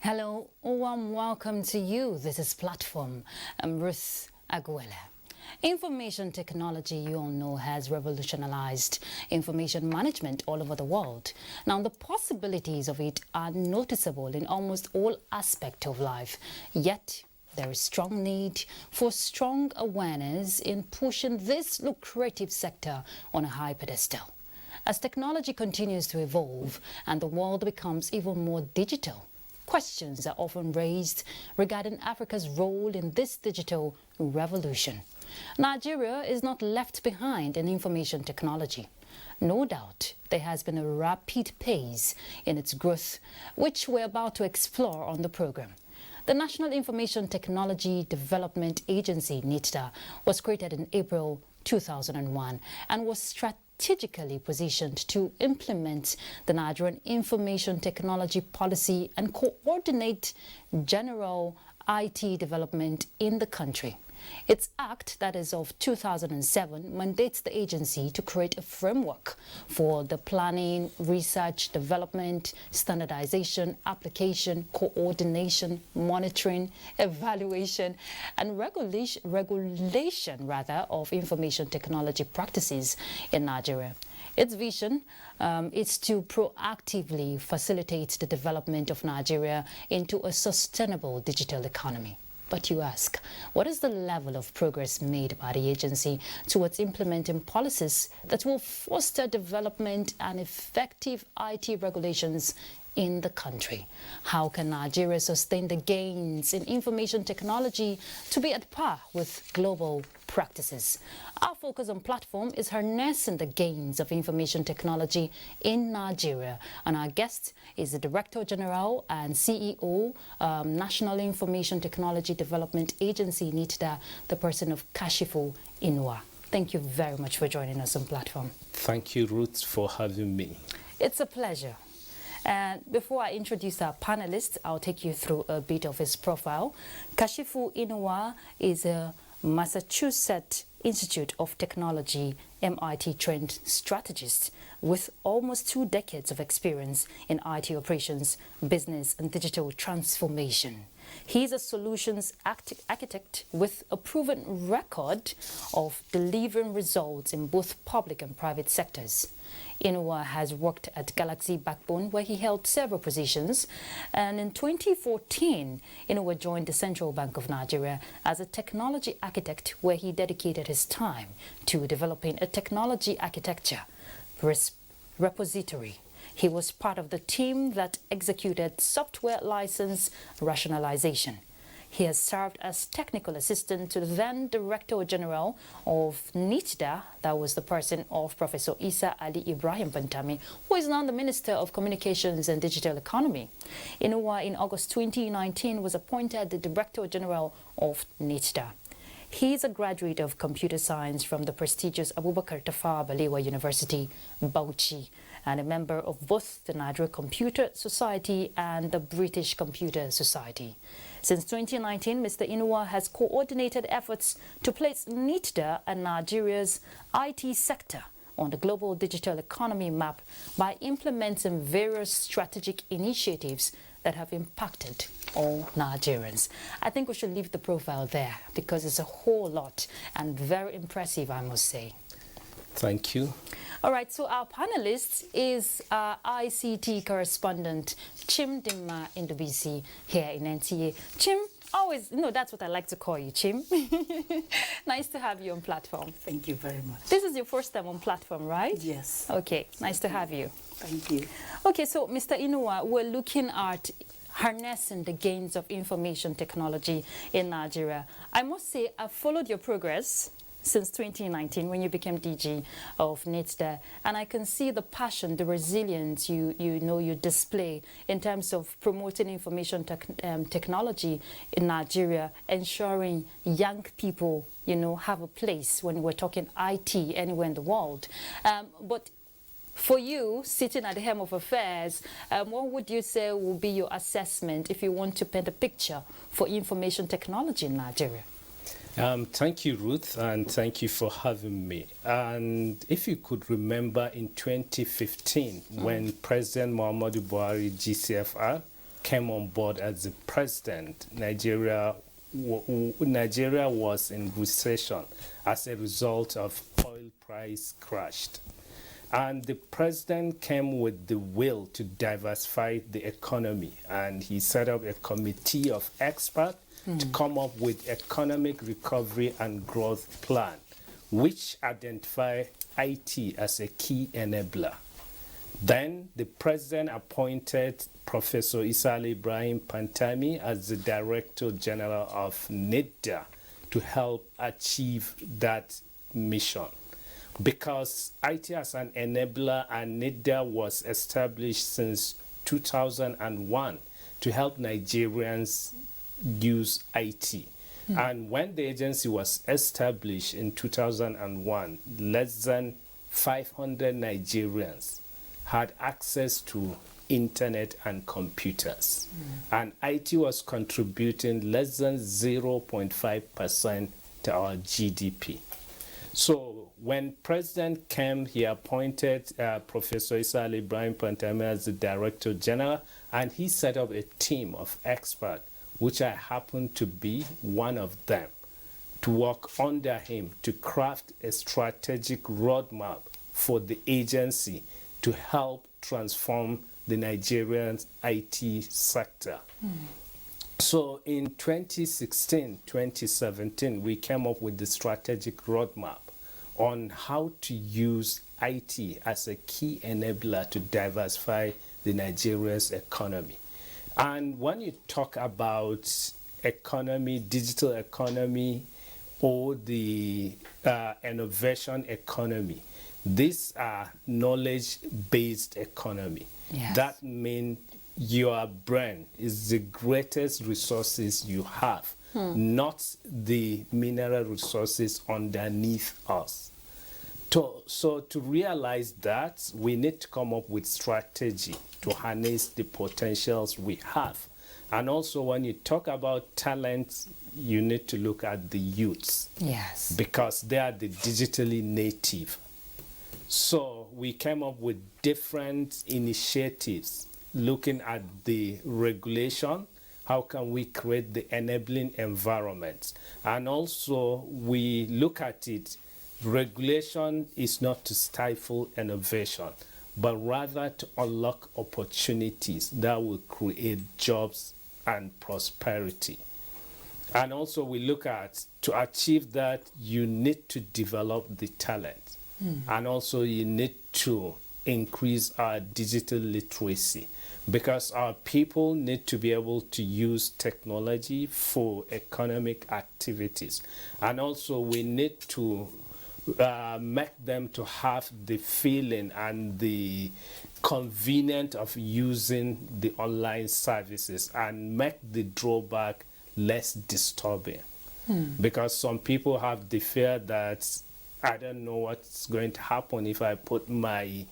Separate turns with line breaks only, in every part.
Hello, warm welcome to you. This is Platform. I'm Ruth Aguela. Information technology, you all know, has revolutionized information management all over the world. Now, the possibilities of it are noticeable in almost all aspects of life, yet there is strong need for strong awareness in pushing this lucrative sector on a high pedestal. As technology continues to evolve and the world becomes even more digital, questions are often raised regarding Africa's role in this digital revolution. Nigeria is not left behind in information technology. No doubt, there has been a rapid pace in its growth, which we're about to explore on the program. The National Information Technology Development Agency, NITDA, was created in April 2001 and was strategically positioned to implement the Nigerian information technology policy and coordinate general IT development in the country. Its act, that is of 2007, mandates the agency to create a framework for the planning, research, development, standardization, application, coordination, monitoring, evaluation, and regulation of information technology practices in Nigeria. Its vision is to proactively facilitate the development of Nigeria into a sustainable digital economy. But you ask, what is the level of progress made by the agency towards implementing policies that will foster development and effective IT regulations in the country? How can Nigeria sustain the gains in information technology to be at par with global practices? Our focus on Platform is harnessing the gains of information technology in Nigeria, and our guest is the Director General and CEO, National Information Technology Development Agency, NITDA, the person of Kashifu Inuwa. Thank you very much for joining us on Platform.
Thank you, Ruth, for having me.
It's a pleasure. And before I introduce our panelists, I'll take you through a bit of his profile. Kashifu Inuwa is a Massachusetts Institute of Technology MIT trained strategist with almost 2 decades of experience in IT operations, business, and digital transformation. He is a solutions architect with a proven record of delivering results in both public and private sectors. Inuwa has worked at Galaxy Backbone, where he held several positions, and in 2014, Inuwa joined the Central Bank of Nigeria as a technology architect, where he dedicated his time to developing a technology architecture repository. He was part of the team that executed software license rationalization. He has served as technical assistant to the then Director General of NITDA, that was the person of Professor Isa Ali Ibrahim Pantami, who is now the Minister of Communications and Digital Economy. Inuwa, in August 2019, was appointed the Director General of NITDA. He is a graduate of computer science from the prestigious Abubakar Tafawa Balewa University, Bauchi, and a member of both the Nigeria Computer Society and the British Computer Society. Since 2019, Mr. Inuwa has coordinated efforts to place NITDA and Nigeria's IT sector on the global digital economy map by implementing various strategic initiatives that have impacted all Nigerians. I think we should leave the profile there because it's a whole lot and very impressive, I must say.
Thank you.
All right, so our panelist is our ICT correspondent, Chim Dimma Indubisi, here in NTA. Chim, always, that's what I like to call you, Chim. Nice to have you on Platform.
Thank you very much.
This is your first time on Platform, right?
Yes.
Okay, nice to have you.
Thank you.
Okay, so Mr. Inuwa, we're looking at harnessing the gains of information technology in Nigeria. I must say, I've followed your progress since 2019 when you became DG of NITDA, and I can see the passion, the resilience you display in terms of promoting information technology in Nigeria, ensuring young people have a place when we're talking IT anywhere in the world. But for you, sitting at the helm of affairs, what would you say will be your assessment if you want to paint a picture for information technology in Nigeria?
Thank you, Ruth, and thank you for having me. And if you could remember in 2015, when President Muhammadu Buhari, GCFR, came on board as the president, Nigeria was in recession as a result of oil price crashed. And the president came with the will to diversify the economy, and he set up a committee of experts to come up with economic recovery and growth plan, which identify IT as a key enabler. Then the president appointed Professor Isali Ibrahim Pantami as the Director General of NITDA to help achieve that mission. Because IT as an enabler and NITDA was established since 2001 to help Nigerians use IT. And when the agency was established in 2001, less than 500 Nigerians had access to internet and computers. And IT was contributing less than 0.5% to our GDP. So when President came, he appointed Professor Isa Ibrahim Pantami as the Director General, and he set up a team of experts, which I happen to be one of them, to work under him to craft a strategic roadmap for the agency to help transform the Nigerian IT sector. So in 2016, 2017, we came up with the strategic roadmap on how to use IT as a key enabler to diversify the Nigeria's economy. And when you talk about economy, digital economy, or the innovation economy, these are knowledge-based economy.
Yes.
That means your brain is the greatest resources you have, not the mineral resources underneath us. So to realize that, we need to come up with strategy to harness the potentials we have. And also when you talk about talent, you need to look at the youths.
Yes.
Because they are the digitally native. So we came up with different initiatives looking at the regulation. How can we create the enabling environment? And also we look at it, regulation is not to stifle innovation, but rather to unlock opportunities that will create jobs and prosperity. And also we look at, to achieve that, you need to develop the talent. And also you need to increase our digital literacy, because our people need to be able to use technology for economic activities. And also we need to make them to have the feeling and the convenience of using the online services, and make the drawback less disturbing. Because some people have the fear that I don't know what's going to happen if I put my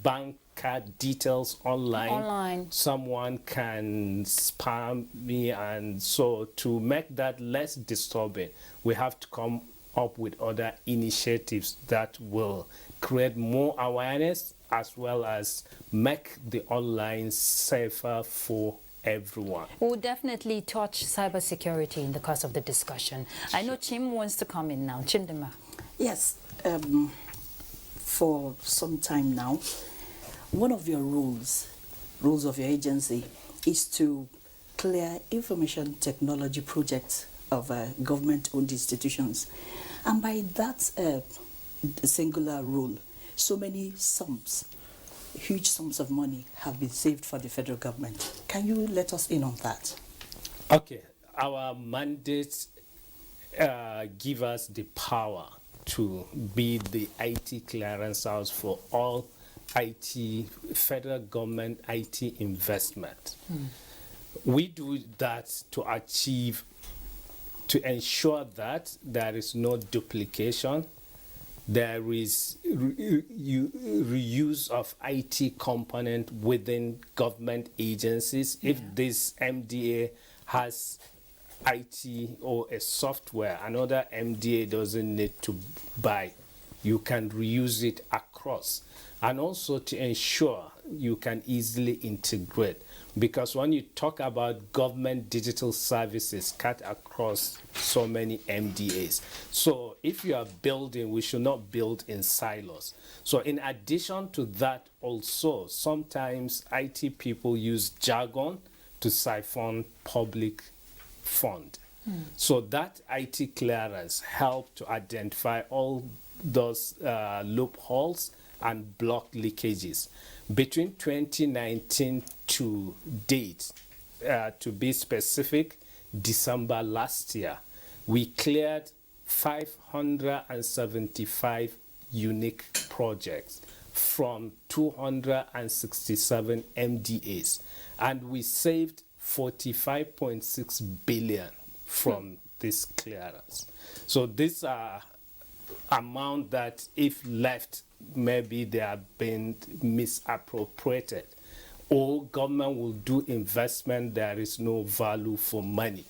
bank card details online. Someone can spam me, and so to make that less disturbing, we have to come up with other initiatives that will create more awareness, as well as make the online safer for everyone.
We'll definitely touch cybersecurity in the course of the discussion. I know Chim wants to come in now. Chindema.
Yes, for some time now, one of your rules of your agency, is to clear information technology projects of government-owned institutions. And by that singular rule, so many sums, huge sums of money have been saved for the federal government. Can you let us in on that?
Okay, our mandate give us the power to be the IT clearance house for all IT, federal government IT investment. We do that to achieve, to ensure that there is no duplication, there is reuse of IT component within government agencies. If this MDA has IT or a software, another MDA doesn't need to buy. You can reuse it across. And also to ensure you can easily integrate. Because when you talk about government digital services cut across so many MDAs. So if you are building, we should not build in silos. So in addition to that also, sometimes IT people use jargon to siphon public fund. So that IT clearance helped to identify all those loopholes and block leakages. Between 2019 to date, to be specific, December last year, we cleared 575 unique projects from 267 MDAs, and we saved 45.6 billion from this clearance. So these are amount that if left, maybe they have been misappropriated, or government will do investment, there is no value for money.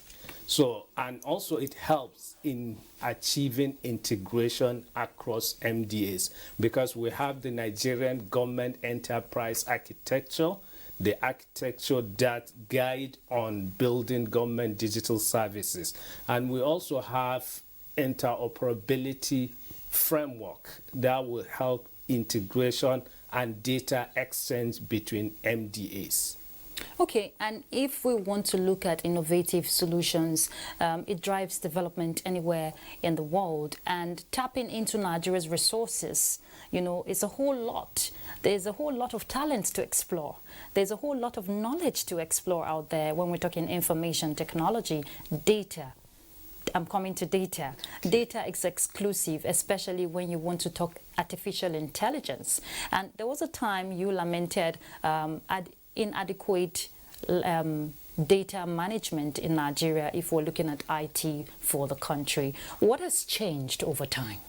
So, and also it helps in achieving integration across MDAs, because we have the Nigerian government enterprise architecture, the architecture that guide on building government digital services. And we also have interoperability framework that will help integration and data exchange between MDAs.
Okay, and if we want to look at innovative solutions, it drives development anywhere in the world, and tapping into Nigeria's resources, you know, it's a whole lot. There's a whole lot of talent to explore. There's a whole lot of knowledge to explore out there when we're talking information technology, data. I'm coming to data. Data is exclusive, especially when you want to talk artificial intelligence. And there was a time you lamented inadequate data management in Nigeria if we're looking at IT for the country. What has changed over time?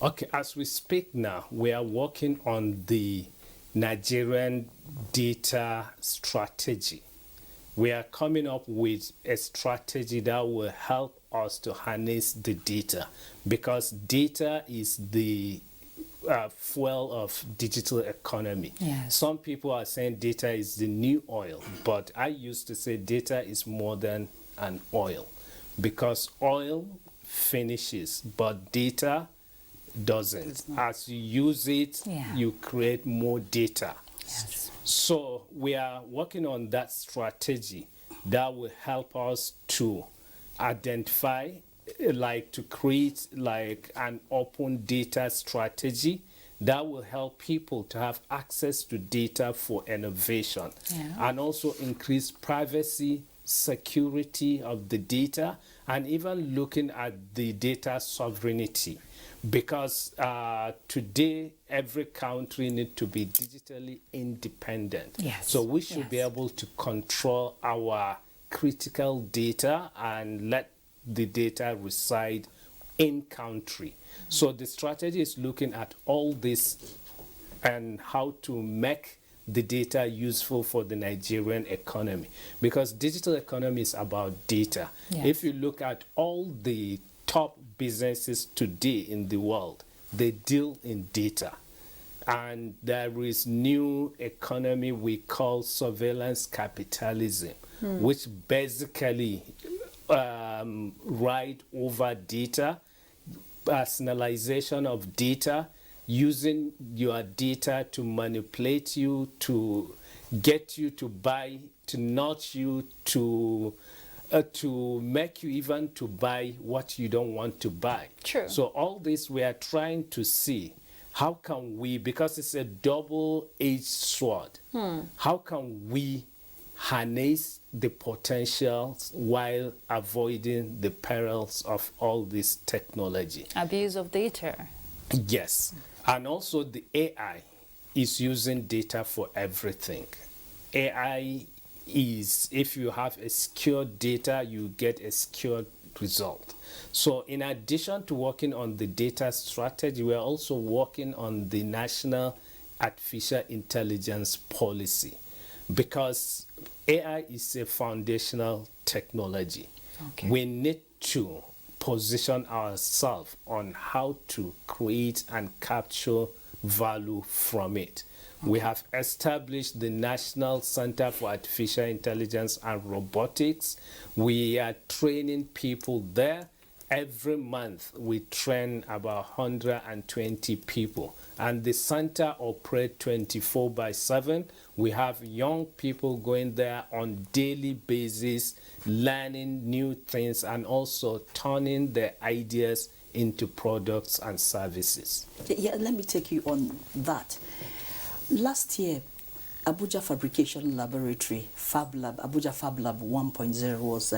Okay, as we speak now, we are working on the Nigerian data strategy. We are coming up with a strategy that will help us to harness the data, because data is the fuel of digital economy.
Yes.
Some people are saying data is the new oil, but I used to say data is more than an oil, because oil finishes, but data doesn't. As you use it, you create more data.
Yes.
So we are working on that strategy that will help us to identify, like to create like an open data strategy that will help people to have access to data for innovation, and also increase privacy, security of the data, and even looking at the data sovereignty. Because today, every country needs to be digitally independent.
Yes.
So we should be able to control our critical data and let the data reside in country. So the strategy is looking at all this and how to make the data useful for the Nigerian economy. Because digital economy is about data.
Yes.
If you look at all the top businesses today in the world, they deal in data. And there is new economy we call surveillance capitalism, which basically ride over data, personalization of data, using your data to manipulate you, to get you to buy, to nudge you, to make you even to buy what you don't want to buy.
True.
So all this we are trying to see, how can we, because it's a double-edged sword, how can we harness the potentials while avoiding the perils of all this technology?
Abuse of data.
Yes. And also the AI is using data for everything. AI is, if you have a secured data, you get a secured result. So in addition to working on the data strategy, we are also working on the national artificial intelligence policy, because AI is a foundational technology.
Okay.
We need to position ourselves on how to create and capture value from it. We have established the National Center for Artificial Intelligence and Robotics. We are training people there. Every month, we train about 120 people. And the center operates 24/7. We have young people going there on daily basis, learning new things and also turning their ideas into products and services.
Yeah, let me take you on that. Last year, Abuja Fabrication Laboratory, Fab Lab, Abuja Fab Lab 1.0 was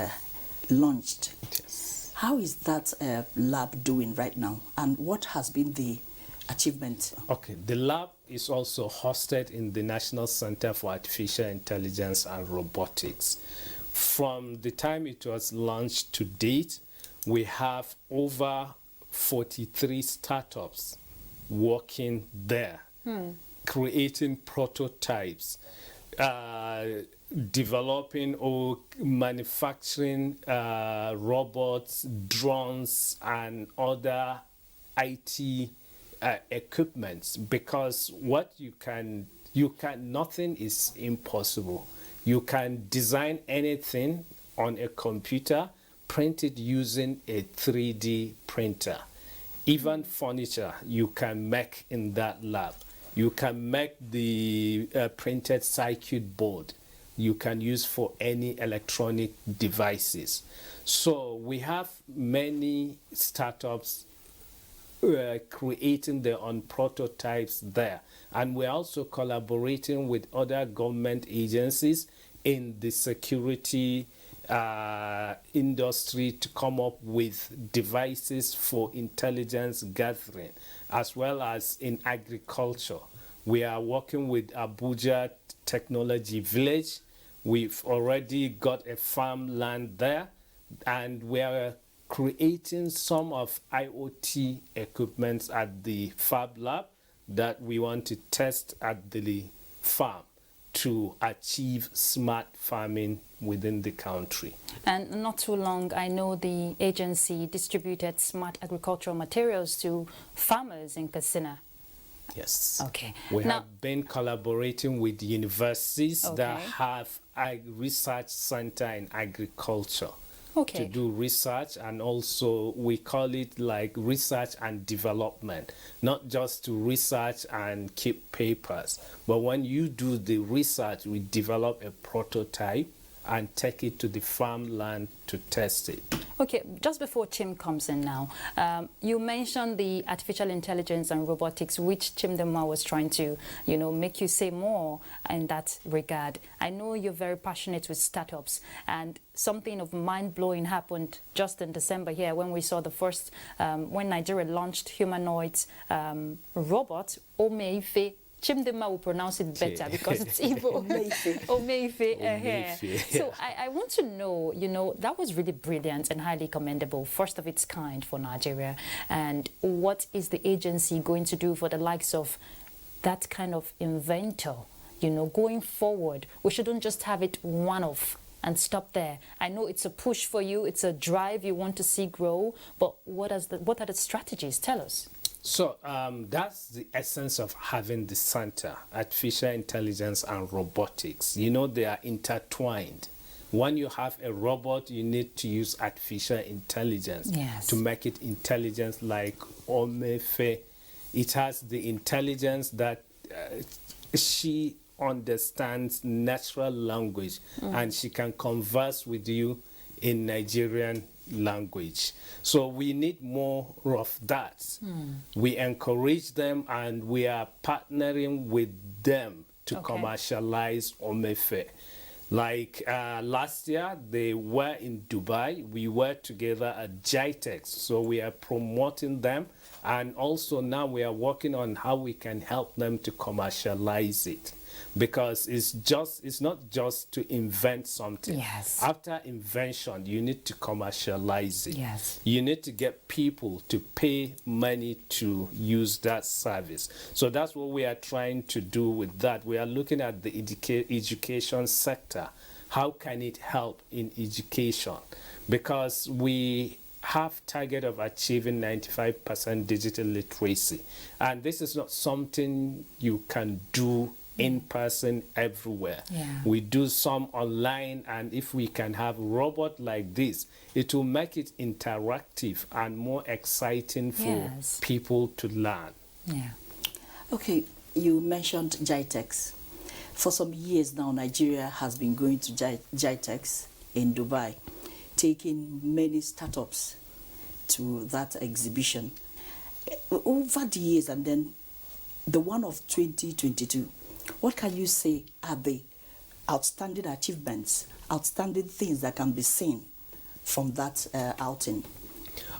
launched.
Yes.
How is that lab doing right now, and what has been the achievement?
Okay, the lab is also hosted in the National Center for Artificial Intelligence and Robotics. From the time it was launched to date, we have over 43 startups working there, creating prototypes, developing or manufacturing robots, drones, and other IT equipments. Because what nothing is impossible. You can design anything on a computer, print it using a 3D printer. Even furniture you can make in that lab. You can make the printed circuit board you can use for any electronic devices. So we have many startups creating their own prototypes there. And we're also collaborating with other government agencies in the security industry to come up with devices for intelligence gathering, as well as in agriculture. We are working with Abuja Technology Village. We've already got a farmland there, and we are creating some of IoT equipment at the Fab Lab that we want to test at the farm to achieve smart farming within the country.
And not too long, I know the agency distributed smart agricultural materials to farmers in Katsina.
Yes.
Okay.
We have been collaborating with universities that have a research center in agriculture.
Okay.
To do research, and also we call it like research and development, not just to research and keep papers, but when you do the research, we develop a prototype and take it to the farmland to test it.
Okay, just before Tim comes in now, you mentioned the artificial intelligence and robotics, which Chimdema was trying to, make you say more in that regard. I know you're very passionate with startups, and something of mind-blowing happened just in December here when we saw the first, when Nigeria launched humanoid robot, Omeife. Chimdema will pronounce it better because it's Igbo. Omeife. So I want to know, that was really brilliant and highly commendable, first of its kind for Nigeria. And what is the agency going to do for the likes of that kind of inventor? Going forward, we shouldn't just have it one-off and stop there. I know it's a push for you, it's a drive you want to see grow, but what are the strategies? Tell us.
So that's the essence of having the center, artificial intelligence and robotics. They are intertwined. When you have a robot, you need to use artificial intelligence to make it intelligent like Omeife. It has the intelligence that she understands natural language and she can converse with you in Nigerian language. So we need more of that. We encourage them, and we are partnering with them to commercialize Omeife. Like last year, they were in Dubai. We were together at GITEX. So we are promoting them. And also now we are working on how we can help them to commercialize it. Because it's not just to invent something.
Yes.
After invention, you need to commercialize it.
Yes.
You need to get people to pay money to use that service. So that's what we are trying to do with that. We are looking at the education sector. How can it help in education? Because we have target of achieving 95% digital literacy. And this is not something you can do in person everywhere.
Yeah.
We do some online, and if we can have robot like this, it will make it interactive and more exciting for
Yes.
people to learn.
Yeah.
Okay, you mentioned GITEX. For some years now, Nigeria has been going to GITEX in Dubai, taking many startups to that exhibition. Over the years, and then the one of 2022, what can you say are the outstanding achievements, outstanding things that can be seen from that outing?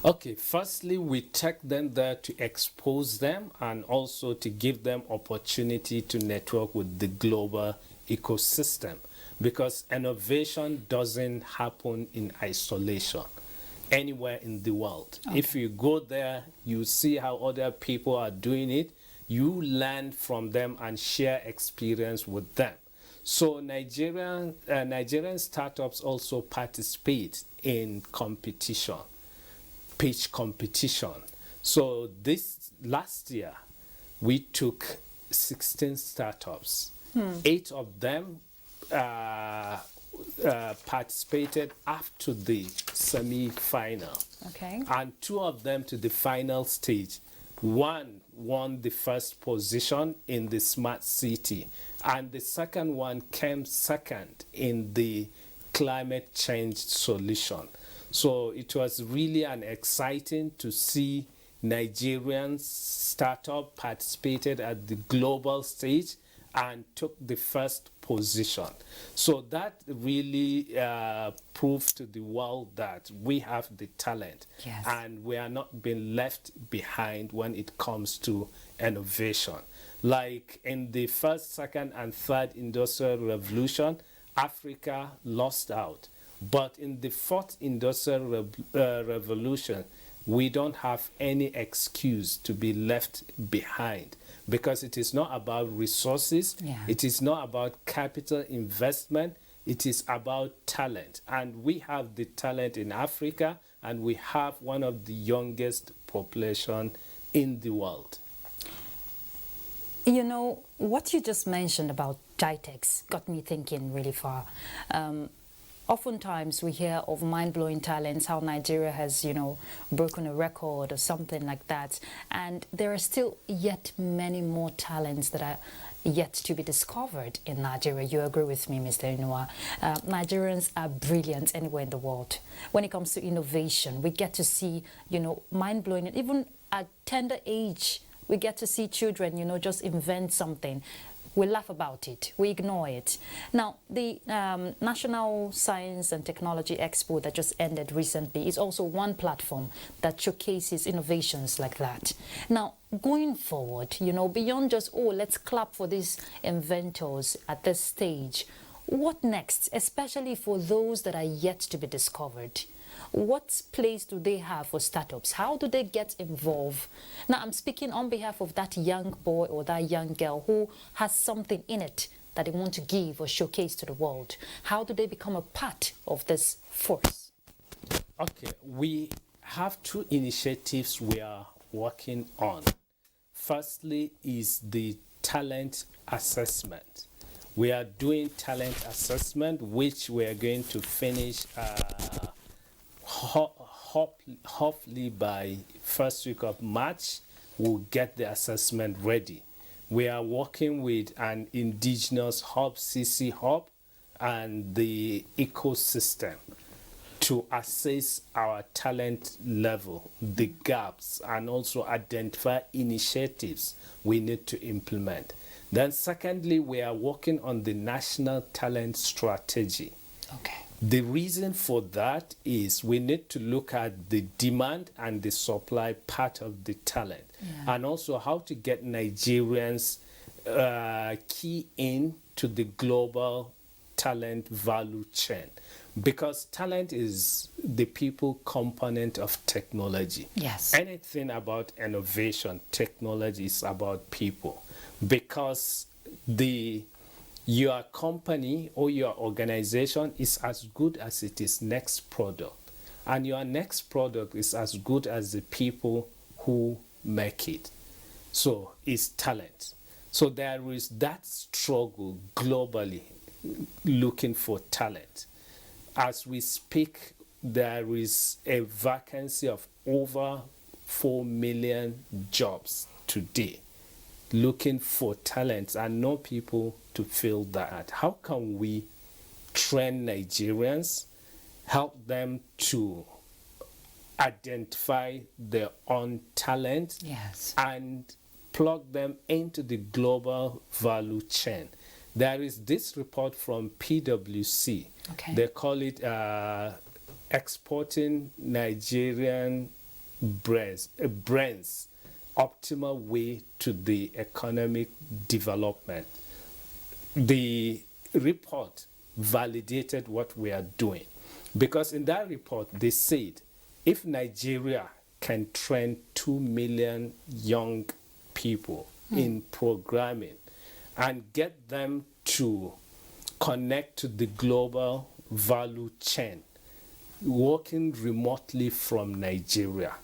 Okay, firstly, we take them there to expose them and also to give them opportunity to network with the global ecosystem, because innovation doesn't happen in isolation anywhere in the world.
Okay.
If you go there, you see how other people are doing it, you learn from them and share experience with them. So Nigerian startups also participate in competition, pitch competition. So this last year, we took 16 startups. 8 of them participated up to the semi-final,
Okay.
and 2 of them to the final stage. One won the first position in the smart city, and the second one came second in the climate change solution. So it was really an exciting to see Nigerian startup participated at the global stage and took the first position. So that really proved to the world that we have the talent.
Yes.
And we are not being left behind when it comes to innovation. Like in the first, second, and third industrial revolution, Africa lost out. But in the fourth industrial revolution, we don't have any excuse to be left behind, because it is not about resources, it is not about capital investment, it is about talent. And we have the talent in Africa, and we have one of the youngest population in the world.
You know, what you just mentioned about GITEX got me thinking really far. Oftentimes we hear of mind-blowing talents, how Nigeria has, you know, broken a record or something like that. And there are still yet many more talents that are yet to be discovered in Nigeria. You agree with me, Mr. Inua? Nigerians are brilliant anywhere in the world. When it comes to innovation, we get to see, you know, mind-blowing, and even at tender age, we get to see children, you know, just invent something. We laugh about it, we ignore it. Now, the National Science and Technology Expo that just ended recently is also one platform that showcases innovations like that. Now, going forward, you know, beyond just, oh, let's clap for these inventors at this stage, what next, especially for those that are yet to be discovered? What place do they have for startups? How do they get involved? Now, I'm speaking on behalf of that young boy or that young girl who has something in it that they want to give or showcase to the world. How do they become a part of this force?
Okay, we have 2 initiatives we are working on. Firstly is the talent assessment. We are doing talent assessment, which we are going to finish hopefully by first week of March. We'll get the assessment ready. We are working with an indigenous hub, CC hub, and the ecosystem to assess our talent level, the gaps, and also identify initiatives we need to implement. Then secondly, we are working on the national talent strategy.
Okay.
The reason for that is we need to look at the demand and the supply part of the talent, and also how to get Nigerians key in to the global talent value chain, because talent is the people component of technology.
Yes.
Anything about innovation, technology is about people, because your company or your organization is as good as its next product. and your next product is as good as the people who make it. So it's talent. So there is that struggle globally looking for talent. As we speak, there is a vacancy of over 4 million jobs today looking for talent and no people to fill that. How can we train Nigerians, help them to identify their own talent,
Yes,
and plug them into the global value chain? There is this report from PwC.
Okay.
They call it Exporting Nigerian Brains, Optimal Way to the Economic Development. The report validated what we are doing, because in that report they said if Nigeria can train 2 million young people in programming and get them to connect to the global value chain, working remotely from Nigeria,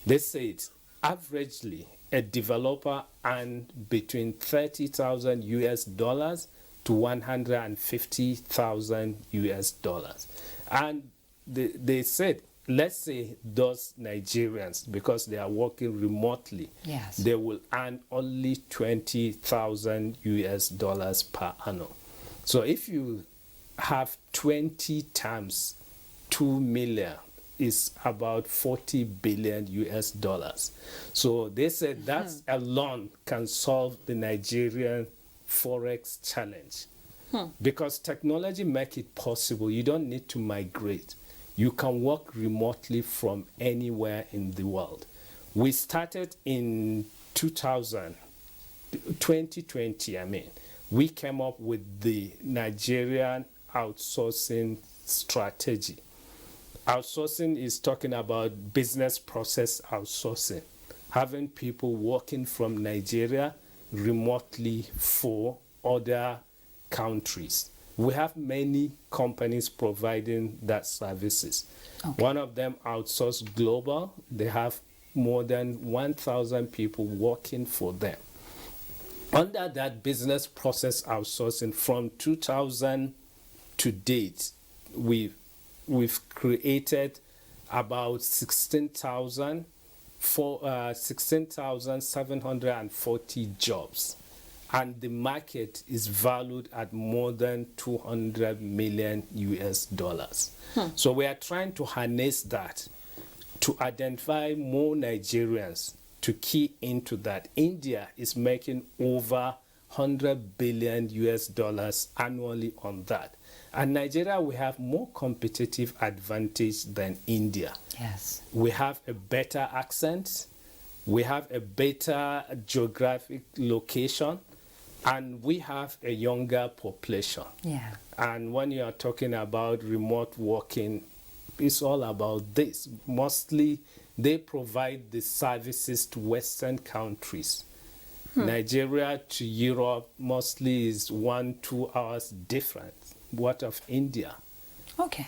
they said averagely a developer earned between 30,000 US dollars to 150,000 US dollars. And they said, let's say those Nigerians, because they are working remotely,
yes,
they will earn only 20,000 US dollars per annum. So if you have 20 times 2 million, is about 40 billion US dollars. So they said that alone can solve the Nigerian Forex challenge. Because technology makes it possible. You don't need to migrate. You can work remotely from anywhere in the world. We started in 2020, we came up with the Nigerian outsourcing strategy. Outsourcing is talking about business process outsourcing, having people working from Nigeria remotely for other countries. We have many companies providing that services.
Okay.
One of them, Outsource Global, they have more than 1,000 people working for them. Under that business process outsourcing, from 2000 to date, we've created about 16,740 jobs. And the market is valued at more than 200 million US dollars. So we are trying to harness that to identify more Nigerians to key into that. India is making over 100 billion US dollars annually on that. And Nigeria, we have more competitive advantage than India.
yes.
We have a better accent, we have a better geographic location, and we have a younger population.
Yeah.
And when you are talking about remote working, it's all about this. Mostly, they provide the services to Western countries. Nigeria to Europe mostly is 1-2 hours difference. What of India?
Okay.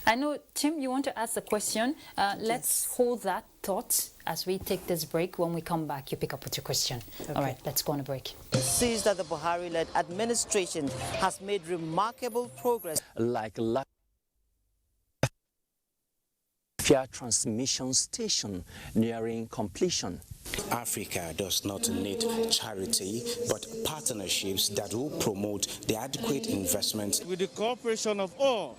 I know, Tim, you want to ask a question. Let's hold that thought as we take this break. When we come back, you pick up with your question.
Okay.
All right, let's go on a break.
Sees that the Buhari-led administration has made remarkable progress.
Like Lafia transmission station nearing completion.
Africa does not need charity, but partnerships that will promote the adequate investment.
With the cooperation of all.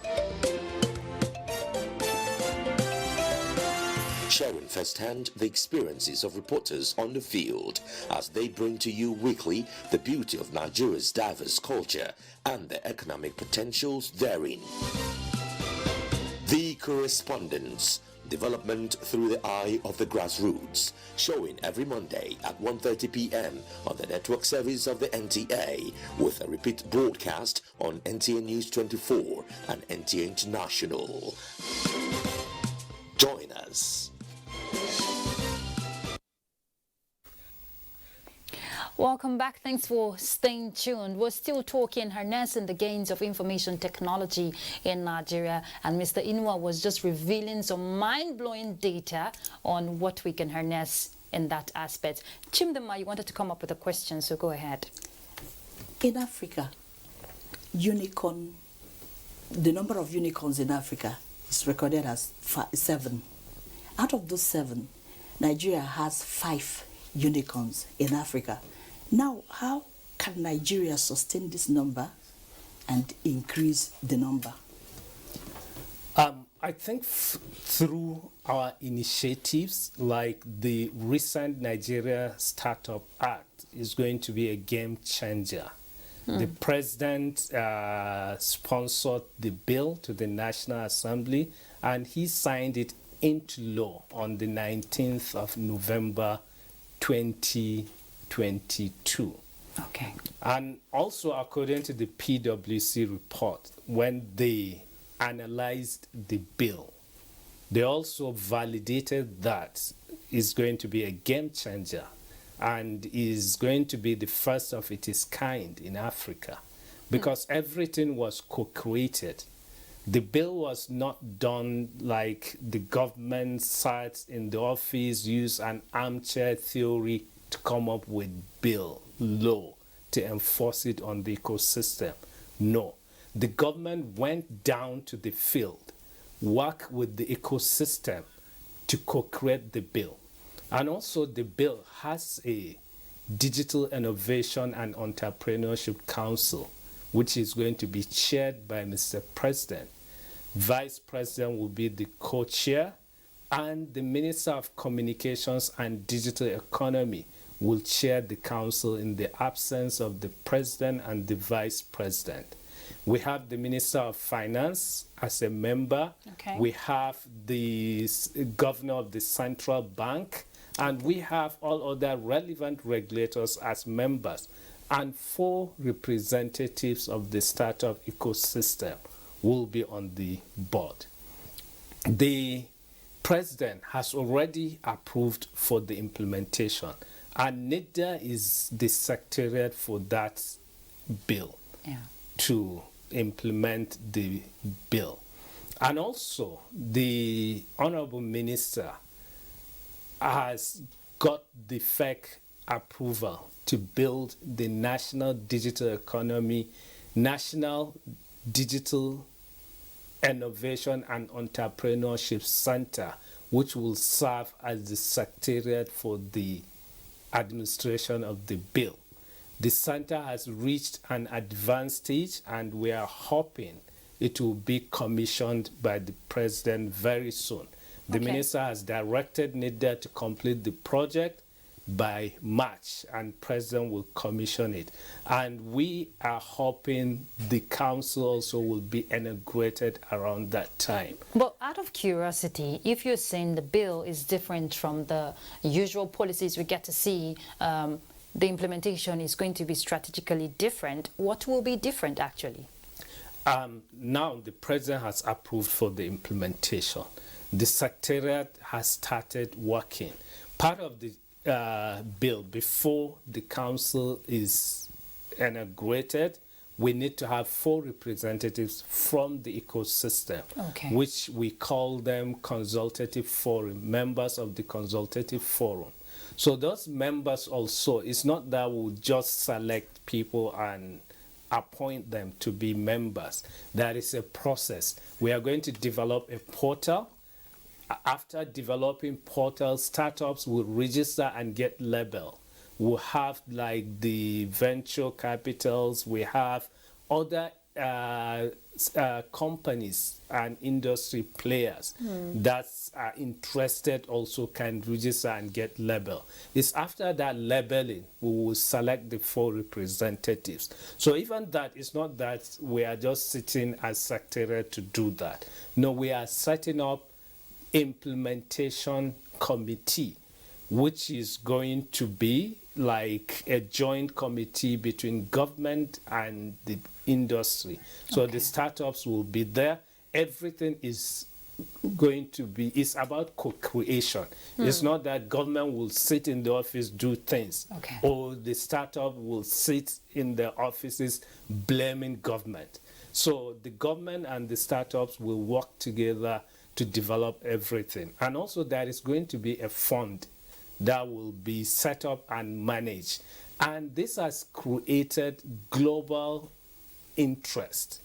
Sharing firsthand the experiences of reporters on the field as they bring to you weekly the beauty of Nigeria's diverse culture and the economic potentials therein. The Correspondents, development through the eye of the grassroots, showing every Monday at 1:30 p.m. on the network service of the NTA, with a repeat broadcast on NTA News 24 and NTA International. Join us.
Welcome back. Thanks for staying tuned. We're still talking harnessing the gains of information technology in Nigeria, and Mr. Inua was just revealing some mind-blowing data on what we can harness in that aspect. Chimdema, you wanted to come up with a question, so go ahead.
In Africa, the number of unicorns in Africa is recorded as 7. Out of those 7, Nigeria has 5 unicorns in Africa. Now, how can Nigeria sustain this number and increase the number?
I think through our initiatives like the recent Nigeria Startup Act is going to be a game changer. The president sponsored the bill to the National Assembly, and he signed it into law on the 19th of November 2022.
Okay.
And also, according to the PwC report, when they analyzed the bill, they also validated that it's going to be a game changer and is going to be the first of its kind in Africa, because everything was co-created. The bill was not done like the government sat in the office, used an armchair theory to come up with law to enforce it on the ecosystem. No, the government went down to the field, worked with the ecosystem to co-create the bill. And also the bill has a Digital Innovation and Entrepreneurship Council, which is going to be chaired by Mr. President. Vice President will be the co-chair, and the Minister of Communications and Digital Economy will chair the council in the absence of the President and the Vice President. We have the Minister of Finance as a member.
Okay.
We have the Governor of the Central Bank, and we have all other relevant regulators as members, and 4 representatives of the startup ecosystem will be on the board. The President has already approved for the implementation, and NITDA is the secretariat for that bill to implement the bill. And also, the Honorable Minister has got the FEC approval to build the National Digital Economy, National Digital Innovation and Entrepreneurship Center, which will serve as the secretariat for the administration of the bill. The center has reached an advanced stage, and we are hoping it will be commissioned by the President very soon. The Minister has directed NITDA to complete the project by March, and President will commission it. And we are hoping the council also will be inaugurated around that time.
But out of curiosity, if you're saying the bill is different from the usual policies we get to see, the implementation is going to be strategically different, what will be different actually?
Now the President has approved for the implementation. The Secretariat has started working. Part of the bill, before the council is inaugurated, we need to have 4 representatives from the ecosystem, which we call them consultative forum, members of the consultative forum. So those members also, it's not that we'll just select people and appoint them to be members. There is a process. We are going to develop a portal. After developing portals, startups will register and get labeled. We'll have like the venture capitals, we have other companies and industry players that are interested also can register and get labeled. It's after that labeling we will select the 4 representatives. So even that, it's not that we are just sitting as secretariat to do that. No, we are setting up implementation committee, which is going to be like a joint committee between government and the industry. So the startups will be there. Everything is going to be, it's about co-creation. It's not that government will sit in the office, do things, or the startup will sit in the offices blaming government. So the government and the startups will work together to develop everything. And also there is going to be a fund that will be set up and managed. And this has created global interest.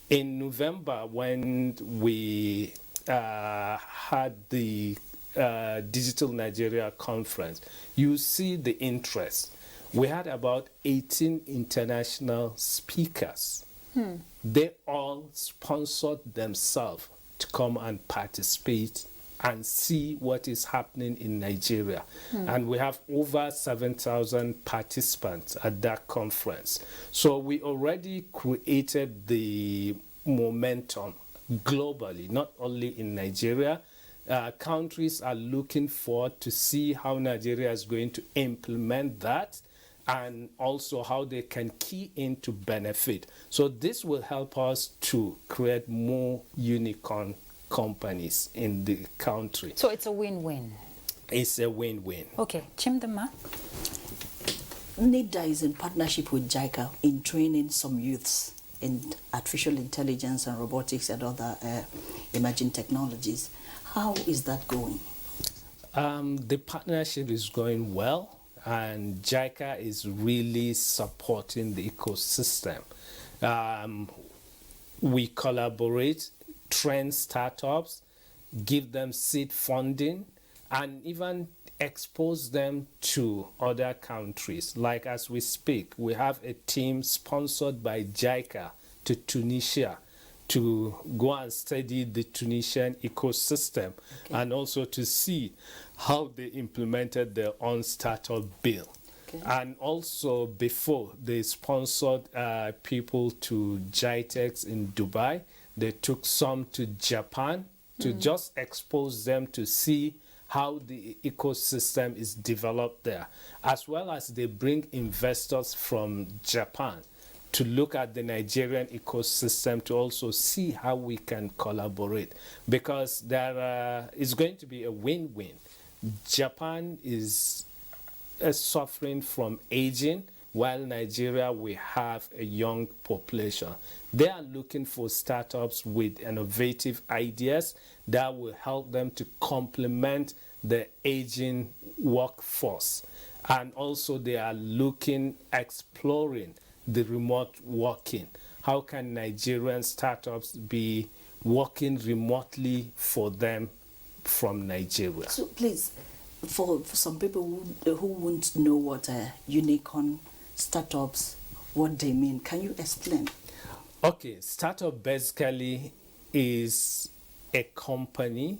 In November, when we had the Digital Nigeria conference, you see the interest. We had about 18 international speakers. They all sponsored themselves to come and participate and see what is happening in Nigeria. And we have over 7,000 participants at that conference. So we already created the momentum globally, not only in Nigeria. Countries are looking forward to see how Nigeria is going to implement that, and also how they can key in to benefit. So this will help us to create more unicorn companies in the country.
So it's a win-win.
It's a win-win.
Okay, Chimdama.
NITDA is in partnership with JICA in training some youths in artificial intelligence and robotics and other emerging technologies. How is that going?
The partnership is going well, and JICA is really supporting the ecosystem. We collaborate, train startups, give them seed funding, and even expose them to other countries. Like as we speak, we have a team sponsored by JICA to Tunisia to go and study the Tunisian ecosystem, and also to see how they implemented their own startup bill. And also before, they sponsored people to GITEX in Dubai. They took some to Japan to just expose them to see how the ecosystem is developed there, as well as they bring investors from Japan to look at the Nigerian ecosystem to also see how we can collaborate, because there is going to be a win-win. Japan is suffering from aging, while Nigeria, we have a young population. They are looking for startups with innovative ideas that will help them to complement the aging workforce. And also they are exploring the remote working. How can Nigerian startups be working remotely for them from Nigeria?
So please, for some people who won't know what unicorn startups, what they mean, can you explain?
Okay, startup basically is a company.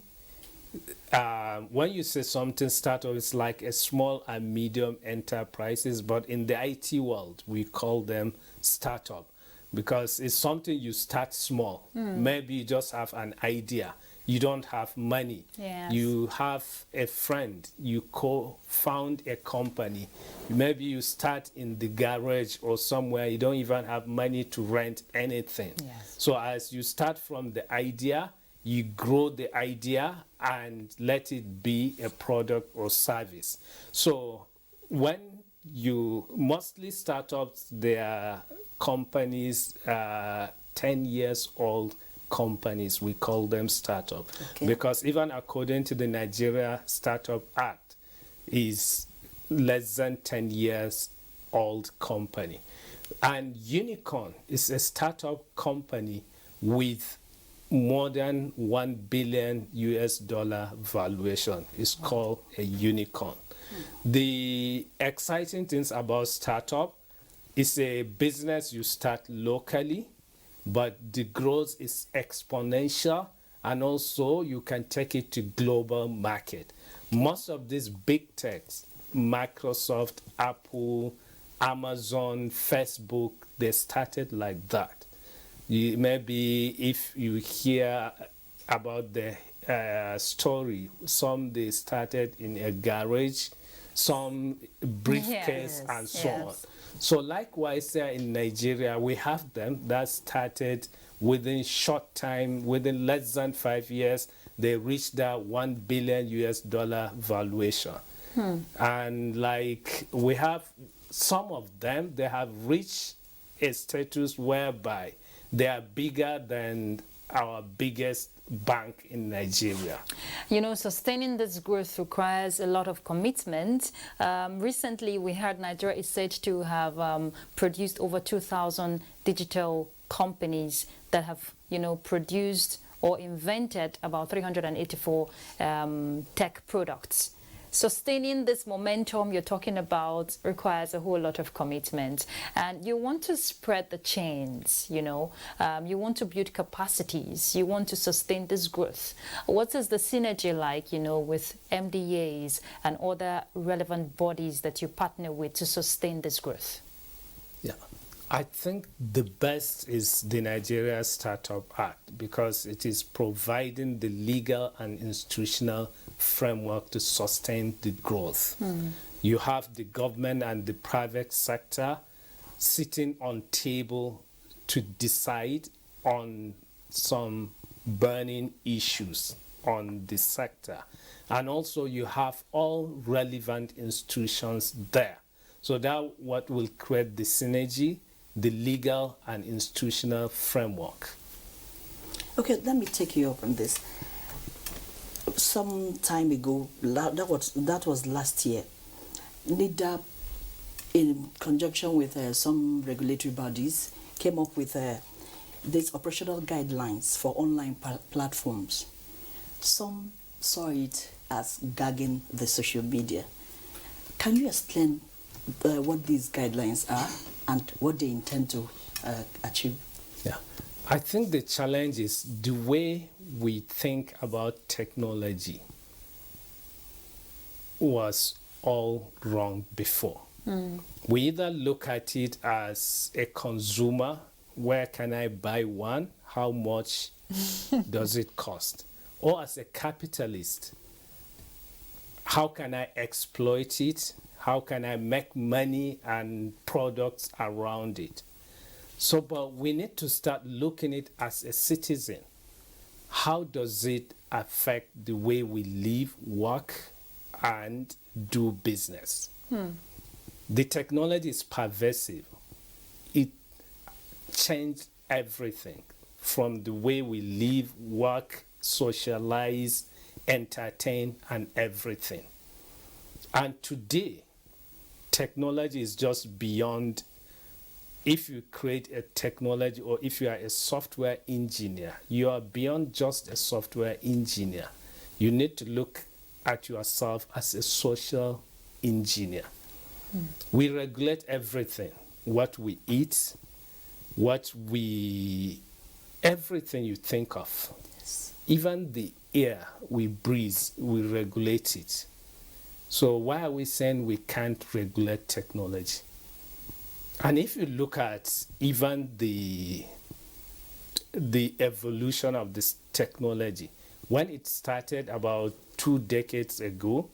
When you say something startup, it's like a small and medium enterprises, but in the IT world, we call them startup because it's something you start small. Maybe you just have an idea. You don't have money.
Yes.
You have a friend. You co-found a company. Maybe you start in the garage or somewhere. You don't even have money to rent anything.
Yes.
So as you start from the idea, you grow the idea and let it be a product or service. So when mostly startups, they are companies, 10 years old companies, we call them startup. Because even according to the Nigeria Startup Act, is less than 10 years old company. And unicorn is a startup company with more than $1 billion US valuation. It's called a unicorn. The exciting things about startup is a business you start locally, but the growth is exponential, and also you can take it to global market. Most of these big techs, Microsoft, Apple, Amazon, Facebook, they started like that. Maybe if you hear about the story, some they started in a garage, some briefcase, and so on. So likewise, in Nigeria, we have them that started within short time, within less than 5 years, they reached that $1 billion valuation. And like we have some of them, they have reached a status whereby they are bigger than our biggest bank in Nigeria.
You know, sustaining this growth requires a lot of commitment. Recently, we heard Nigeria is said to have produced over 2,000 digital companies that have, you know, produced or invented about 384 tech products. Sustaining this momentum you're talking about requires a whole lot of commitment, and you want to spread the chains, you know, you want to build capacities, you want to sustain this growth. What is the synergy like, you know, with MDAs and other relevant bodies that you partner with to sustain this growth?
Yeah, I think the best is the Nigeria Startup Act, because it is providing the legal and institutional framework to sustain the growth. You have the government and the private sector sitting on table to decide on some burning issues on the sector. And also you have all relevant institutions there. So that what will create the synergy, the legal and institutional framework.
Okay, let me take you up on this. Some time ago, that was last year, NITDA, in conjunction with some regulatory bodies, came up with these operational guidelines for online platforms. Some saw it as gagging the social media. Can you explain what these guidelines are and what they intend to achieve?
Yeah, I think the challenge is the way we think about technology was all wrong before. We either look at it as a consumer, where can I buy one, how much does it cost? Or as a capitalist, how can I exploit it? How can I make money and products around it? So, but we need to start looking at it as a citizen. How does it affect the way we live, work, and do business? The technology is pervasive. It changed everything from the way we live, work, socialize, entertain, and everything. And today, technology is just beyond. If you create a technology, or if you are a software engineer, you are beyond just a software engineer. You need to look at yourself as a social engineer. We regulate everything, what we eat, everything you think of.
Yes.
Even the air we breathe, we regulate it. So why are we saying we can't regulate technology? And if you look at even the evolution of this technology, when it started about 2 decades ago,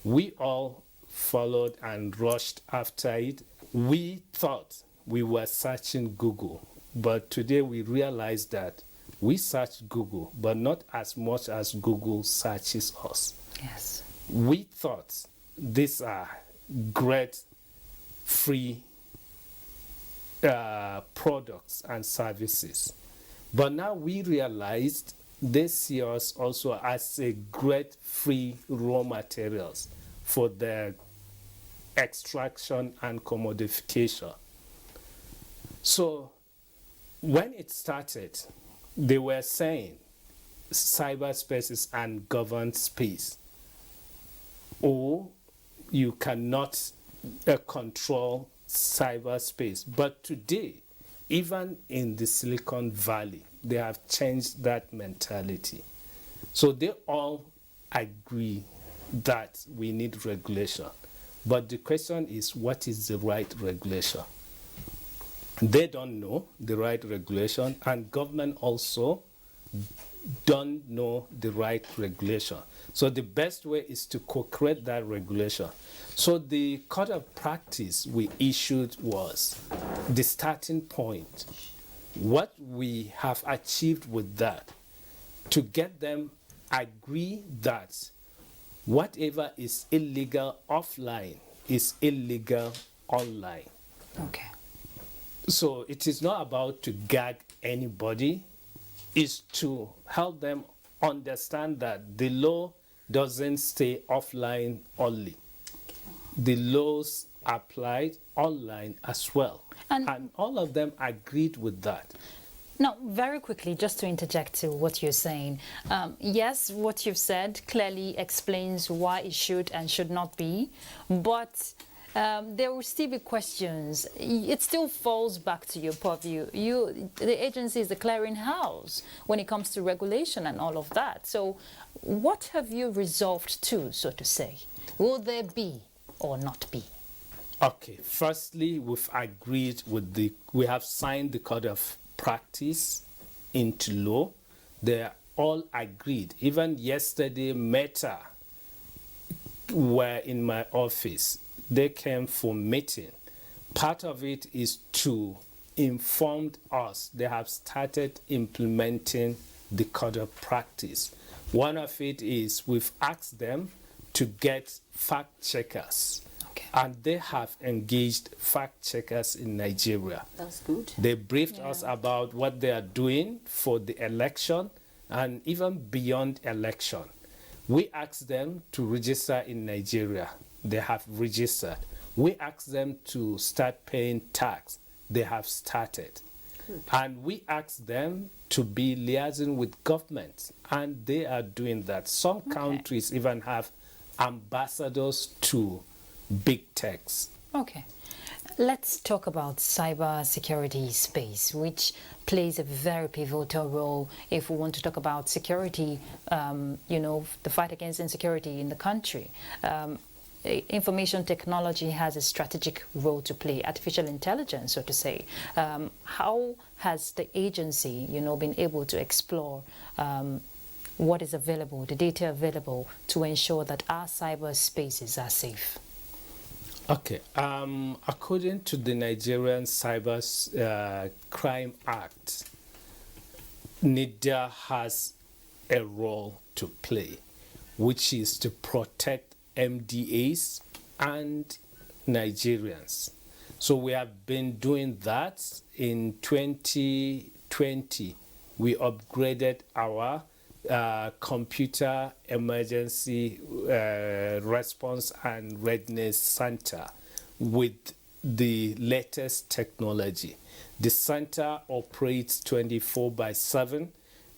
we all followed and rushed after it. We thought we were searching Google, but today we realize that we search Google, but not as much as Google searches us.
Yes.
We thought these are great free products and services. But now we realized they see us also as a great free raw materials for their extraction and commodification. So when it started, they were saying cyberspace is ungoverned space, or you cannot control cyberspace. But today, even in the Silicon Valley, they have changed that mentality. So they all agree that we need regulation. But the question is, what is the right regulation? They don't know the right regulation, and government also don't know the right regulation. So the best way is to co-create that regulation. So the code of practice we issued was the starting point. What we have achieved with that, to get them agree that whatever is illegal offline is illegal online.
Okay.
So it is not about to gag anybody, it's to help them understand that the law doesn't stay offline only. The laws applied online as well. And all of them agreed with that.
Now, very quickly, just to interject to what you're saying, yes, what you've said clearly explains why it should and should not be, but there will still be questions. It still falls back to your purview. The agency is the clearinghouse when it comes to regulation and all of that. So what have you resolved to, so to say? Will there be or not be?
Okay, firstly, we've agreed with we have signed the code of practice into law. They are all agreed. Even yesterday, Meta were in my office. They came for meeting. Part of it is to inform us. They have started implementing the code of practice. One of it is we've asked them to get fact checkers.
Okay.
And they have engaged fact checkers in Nigeria.
That's good.
They briefed us about what they are doing for the election and even beyond election. We asked them to register in Nigeria. They have registered. We asked them to start paying tax. They have started. Good. And we asked them to be liaising with governments, and they are doing that. Some countries even have ambassadors to big techs.
Okay. Let's talk about cyber security space, which plays a very pivotal role if we want to talk about security, the fight against insecurity in the country. Information technology has a strategic role to play, artificial intelligence, so to say. How has the agency, been able to explore what is available, the data available, to ensure that our cyber spaces are safe?
Okay. According to the Nigerian Cyber Crime Act, NITDA has a role to play, which is to protect MDAs and Nigerians. So we have been doing that. In 2020, we upgraded our computer emergency response and readiness center with the latest technology. The center operates 24/7.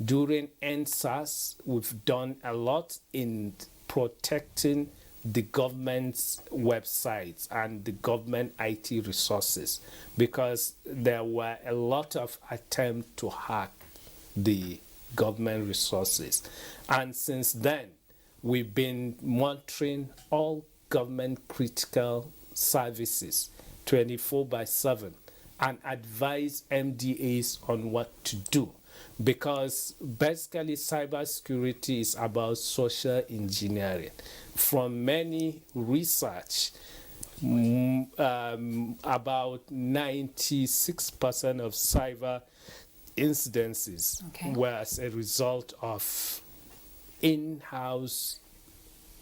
During NSAS, we've done a lot in protecting the government's websites and the government IT resources, because there were a lot of attempts to hack the government resources. And since then, we've been monitoring all government critical services 24/7 and advise MDAs on what to do. Because basically cybersecurity is about social engineering. From many research, about 96% of cyber incidences were as a result of in-house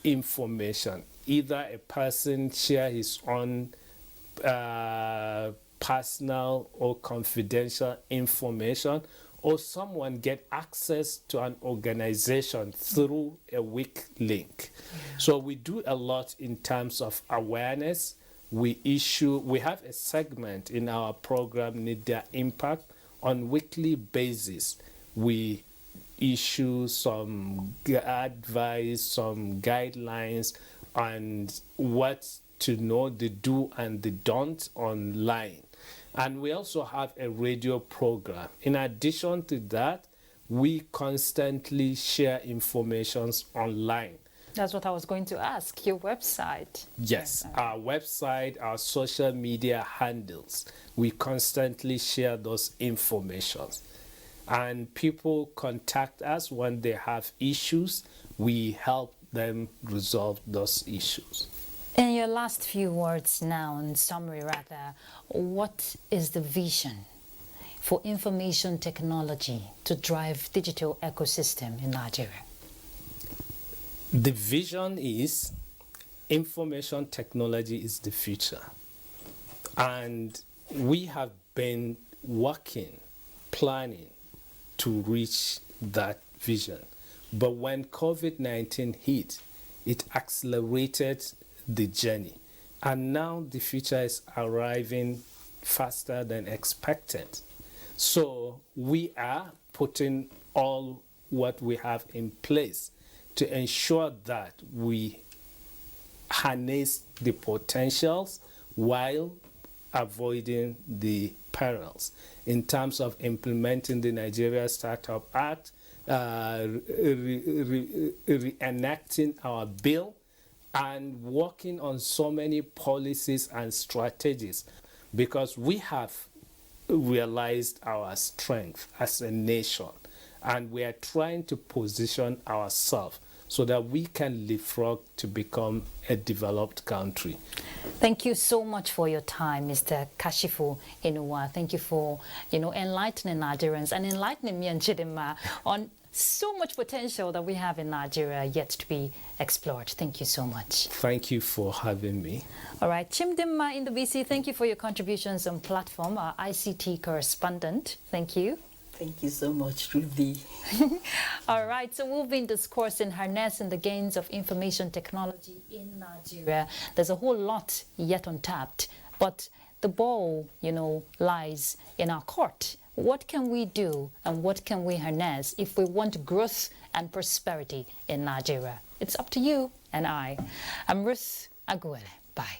information. Either a person share his own personal or confidential information, or someone get access to an organization through a weak link. So we do a lot in terms of awareness. We have a segment in our program, NITDA Impact. On weekly basis, we issue some advice, some guidelines on what to know, the do and the don't online. And we also have a radio program. In addition to that, we constantly share information online.
That's what I was going to ask, your website.
Yes, our website, our social media handles. We constantly share those informations. And people contact us when they have issues. We help them resolve those issues.
In your last few words now, in summary rather, what is the vision for information technology to drive digital ecosystem in Nigeria?
The vision is information technology is the future. And we have been working, planning to reach that vision. But when COVID-19 hit, it accelerated the journey. And now the future is arriving faster than expected. So we are putting all what we have in place to ensure that we harness the potentials while avoiding the perils in terms of implementing the Nigeria Startup Act, reenacting our bill, and working on so many policies and strategies, because we have realized our strength as a nation, and we are trying to position ourselves so that we can leapfrog to become a developed country.
Thank you so much for your time, Mr. Kashifu Inuwa. Thank you for, enlightening Nigerians and enlightening me and Chidinma on so much potential that we have in Nigeria yet to be explored. Thank you so much.
Thank you for having me.
All right, Chimdinma in the BC, thank you for your contributions on platform, our ICT correspondent. Thank you.
Thank you so much, Ruby.
All right, so we've been discussing harnessing the gains of information technology in Nigeria. There's a whole lot yet untapped, but the ball, lies in our court. What can we do and what can we harness if we want growth and prosperity in Nigeria? It's up to you and I. I'm Ruth Aguele. Bye.